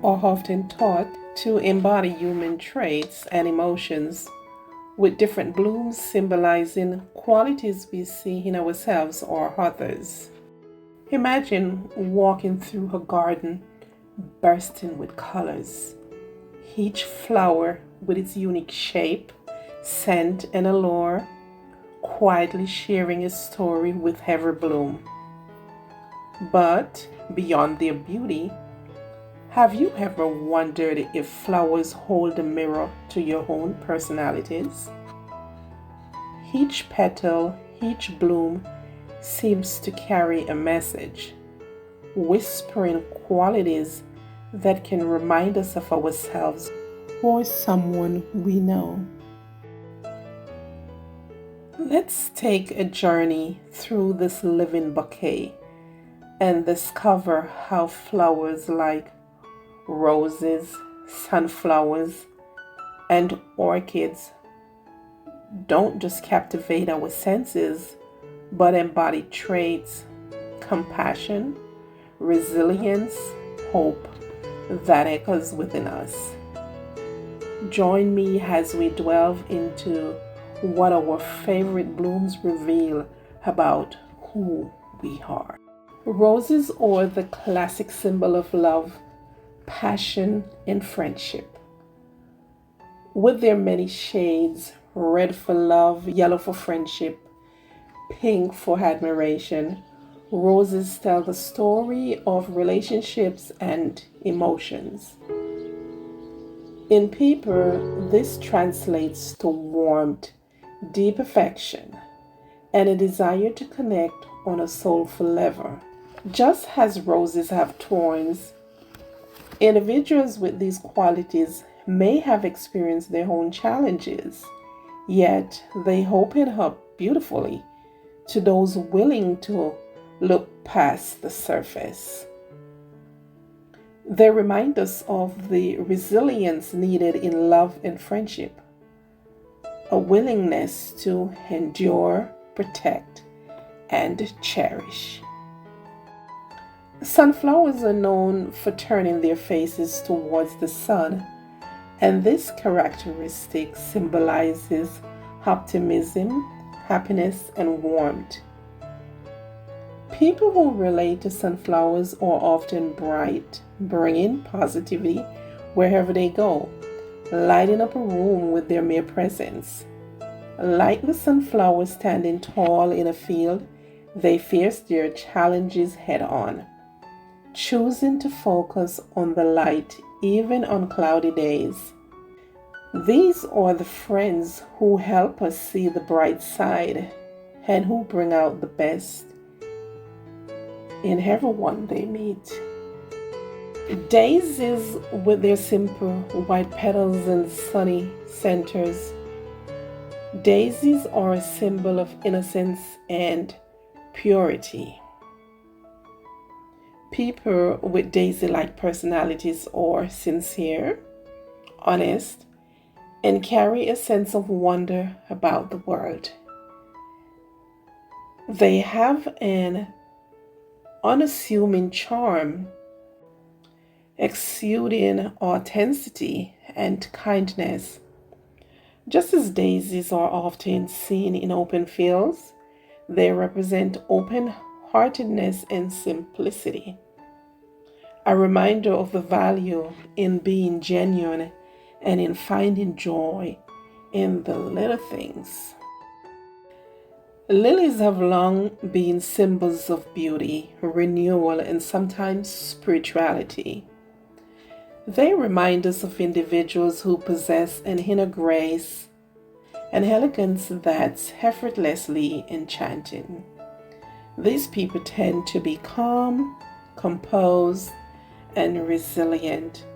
are often taught to embody human traits and emotions, with different blooms symbolizing qualities we see in ourselves or others. Imagine walking through a garden bursting with colors, each flower with its unique shape, scent, and allure, quietly sharing a story with every bloom. But beyond their beauty, have you ever wondered if flowers hold a mirror to your own personalities? Each petal, each bloom seems to carry a message, whispering qualities that can remind us of ourselves or someone we know. Let's take a journey through this living bouquet and discover how flowers like roses, sunflowers, and orchids don't just captivate our senses, but embody traits, compassion, resilience, hope that echoes within us. Join me as we delve into what our favorite blooms reveal about who we are. Roses are the classic symbol of love, passion, and friendship. With their many shades, red for love, yellow for friendship, pink for admiration, roses tell the story of relationships and emotions. In paper, this translates to warmth, deep affection, and a desire to connect on a soulful level. Just as roses have thorns, individuals with these qualities may have experienced their own challenges, yet they open up beautifully to those willing to look past the surface. They remind us of the resilience needed in love and friendship, a willingness to endure, protect, and cherish. Sunflowers are known for turning their faces towards the sun, and this characteristic symbolizes optimism, happiness, and warmth. People who relate to sunflowers are often bright, bringing positivity wherever they go, lighting up a room with their mere presence. Like the sunflower standing tall in a field, they face their challenges head on, choosing to focus on the light even on cloudy days. These are the friends who help us see the bright side and who bring out the best in everyone they meet. Daisies, with their simple white petals and sunny centers. Daisies are a symbol of innocence and purity. People with daisy-like personalities are sincere, honest, and carry a sense of wonder about the world. They have an unassuming charm, exuding authenticity and kindness. Just as daisies are often seen in open fields, they represent open-heartedness and simplicity, a reminder of the value in being genuine and in finding joy in the little things. Lilies have long been symbols of beauty, renewal, and sometimes spirituality. They remind us of individuals who possess an inner grace and elegance that's effortlessly enchanting. These people tend to be calm, composed, and resilient.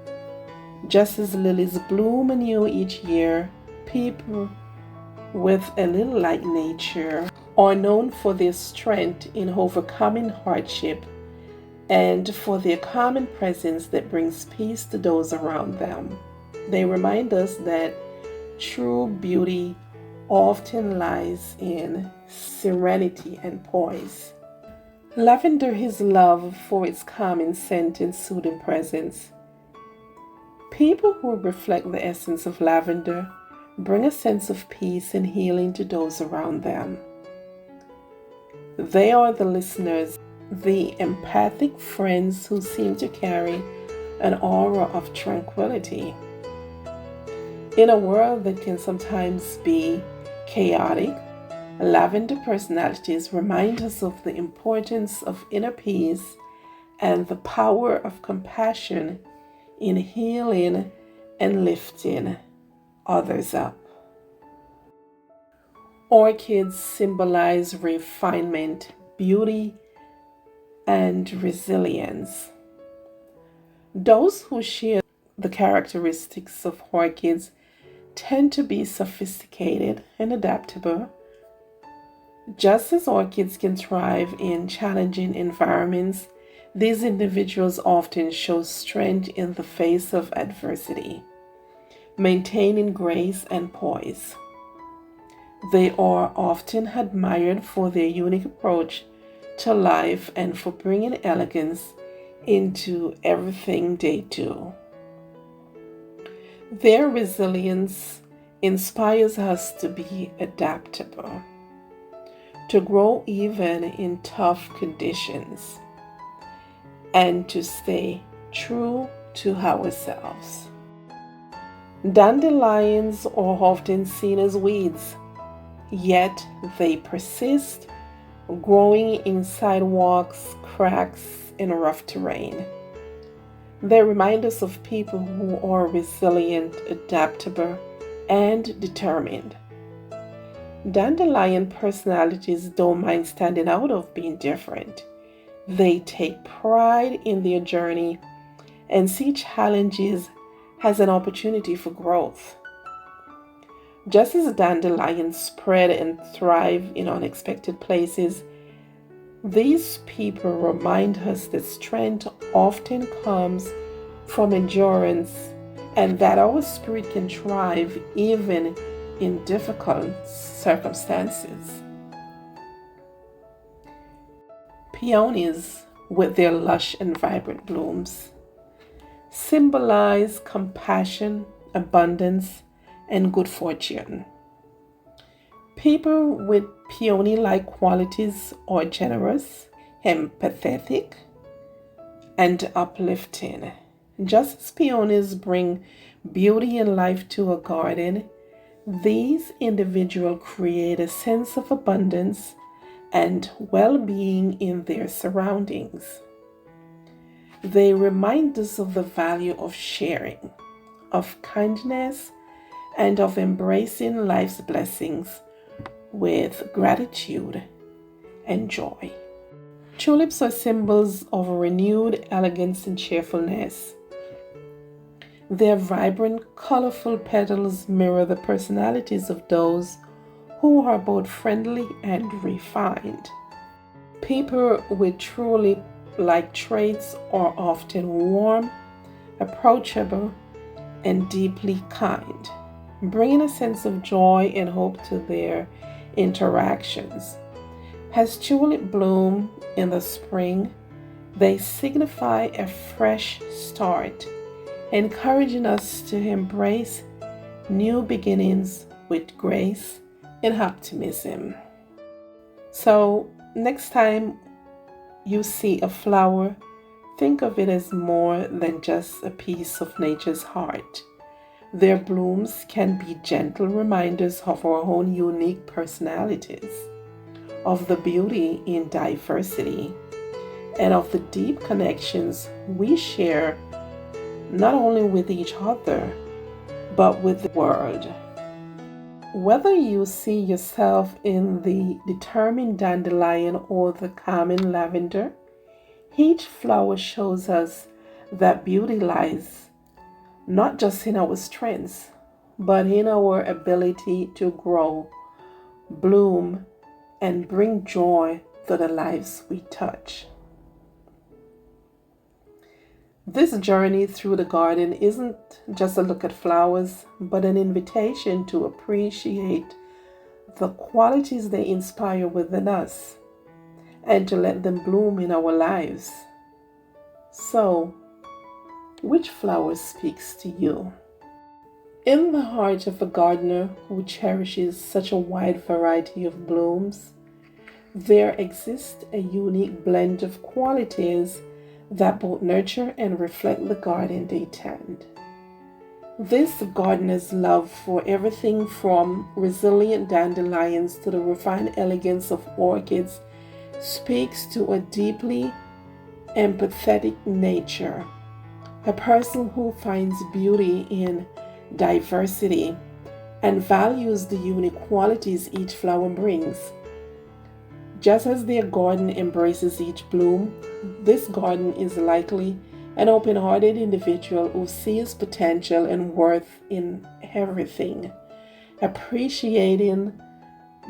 Just as lilies bloom anew each year, people with a little like nature are known for their strength in overcoming hardship and for their calming presence that brings peace to those around them. They remind us that true beauty often lies in serenity and poise. Lavender is loved for its calming scent and soothing presence. People who reflect the essence of lavender bring a sense of peace and healing to those around them. They are the listeners, the empathic friends who seem to carry an aura of tranquility. In a world that can sometimes be chaotic, lavender personalities remind us of the importance of inner peace and the power of compassion in healing and lifting others up. Orchids symbolize refinement, beauty, and resilience. Those who share the characteristics of orchids tend to be sophisticated and adaptable. Just as orchids can thrive in challenging environments, these individuals often show strength in the face of adversity, maintaining grace and poise. They are often admired for their unique approach to life and for bringing elegance into everything they do. Their resilience inspires us to be adaptable, to grow even in tough conditions, and to stay true to ourselves. Dandelions are often seen as weeds, yet they persist, growing in sidewalks, cracks, and rough terrain. They remind us of people who are resilient, adaptable, and determined. Dandelion personalities don't mind standing out of being different. They take pride in their journey and see challenges as an opportunity for growth. Just as dandelions spread and thrive in unexpected places, these people remind us that strength often comes from endurance and that our spirit can thrive even in difficult circumstances. Peonies, with their lush and vibrant blooms, symbolize compassion, abundance, and good fortune. People with peony-like qualities are generous, empathetic, and uplifting. Just as peonies bring beauty and life to a garden, these individuals create a sense of abundance and well-being in their surroundings. They remind us of the value of sharing, of kindness, and of embracing life's blessings with gratitude and joy. Tulips are symbols of renewed elegance and cheerfulness. Their vibrant, colorful petals mirror the personalities of those who are both friendly and refined. People with truly like traits are often warm, approachable, and deeply kind, bringing a sense of joy and hope to their interactions. As tulips bloom in the spring, they signify a fresh start, encouraging us to embrace new beginnings with grace and optimism. So, next time you see a flower, think of it as more than just a piece of nature's heart. Their blooms can be gentle reminders of our own unique personalities, of the beauty in diversity, and of the deep connections we share not only with each other, but with the world. Whether you see yourself in the determined dandelion or the calming lavender, each flower shows us that beauty lies not just in our strengths, but in our ability to grow, bloom, and bring joy to the lives we touch. This journey through the garden isn't just a look at flowers, but an invitation to appreciate the qualities they inspire within us and to let them bloom in our lives. So, Which flower speaks to you? In the heart of a gardener who cherishes such a wide variety of blooms, there exists a unique blend of qualities that both nurture and reflect the garden they tend. This gardener's love for everything from resilient dandelions to the refined elegance of orchids speaks to a deeply empathetic nature, a person who finds beauty in diversity and values the unique qualities each flower brings. Just as their garden embraces each bloom, this garden is likely an open-hearted individual who sees potential and worth in everything, appreciating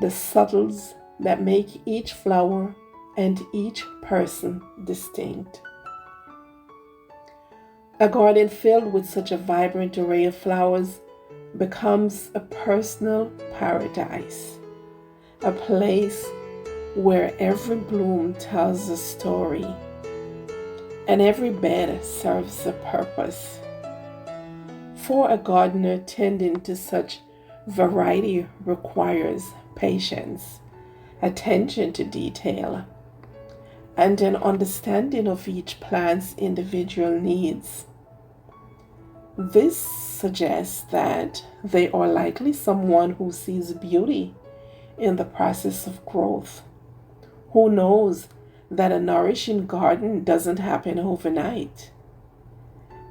the subtles that make each flower and each person distinct. A garden filled with such a vibrant array of flowers becomes a personal paradise, a place where every bloom tells a story and every bed serves a purpose. For a gardener, tending to such variety requires patience, attention to detail, and an understanding of each plant's individual needs. This suggests that they are likely someone who sees beauty in the process of growth, who knows that a nourishing garden doesn't happen overnight.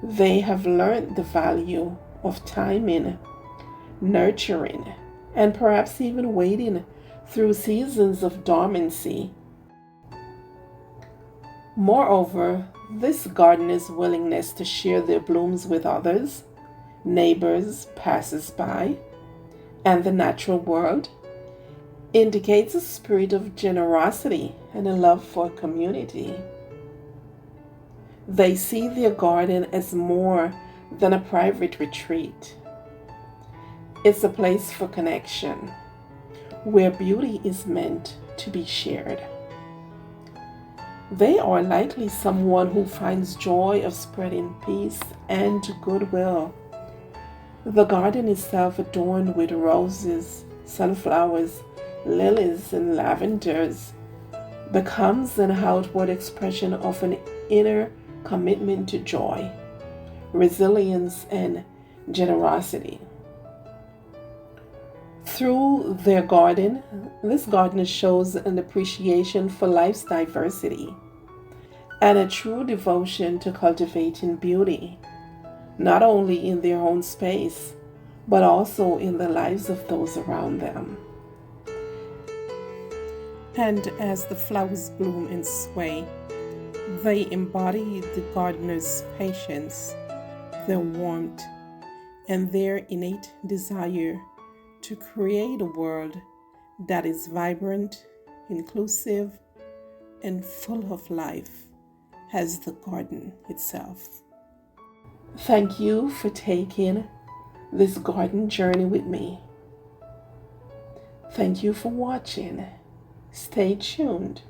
They have learned the value of timing, nurturing, and perhaps even waiting through seasons of dormancy. Moreover, this gardener's willingness to share their blooms with others, neighbors, passers-by, and the natural world indicates a spirit of generosity and a love for community. They see their garden as more than a private retreat. It's a place for connection, where beauty is meant to be shared. They are likely someone who finds joy of spreading peace and goodwill. The garden itself, adorned with roses, sunflowers, lilies, and lavenders, becomes an outward expression of an inner commitment to joy, resilience, and generosity. Through their garden, this gardener shows an appreciation for life's diversity and a true devotion to cultivating beauty, not only in their own space, but also in the lives of those around them. And as the flowers bloom and sway, they embody the gardener's patience, their warmth, and their innate desire to create a world that is vibrant, inclusive, and full of life as the garden itself. Thank you for taking this garden journey with me. Thank you for watching. Stay tuned.